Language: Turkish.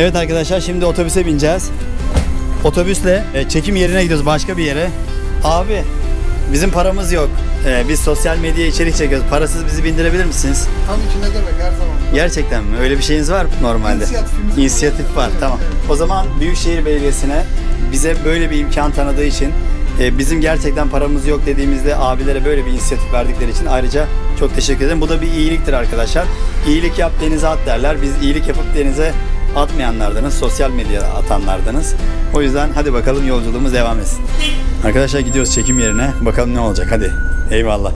Evet arkadaşlar, şimdi otobüse bineceğiz. Otobüsle çekim yerine gidiyoruz, başka bir yere. Abi bizim paramız yok. Biz sosyal medyaya içerik çekiyoruz. Parasız bizi bindirebilir misiniz? Tabii ki, ne demek, her zaman. Gerçekten mi? Öyle bir şeyiniz var mı normalde? İnisiyatif var. Evet, Tamam. evet. O zaman Büyükşehir Belediyesi'ne bize böyle bir imkan tanıdığı için, bizim gerçekten paramız yok dediğimizde abilere böyle bir inisiyatif verdikleri için ayrıca çok teşekkür ederim. Bu da bir iyiliktir arkadaşlar. İyilik yap denize at derler. Biz iyilik yapıp denize atmayanlardanız, sosyal medyada atanlardanız. O yüzden hadi bakalım, yolculuğumuz devam etsin. Arkadaşlar gidiyoruz çekim yerine. Bakalım ne olacak, hadi. Eyvallah.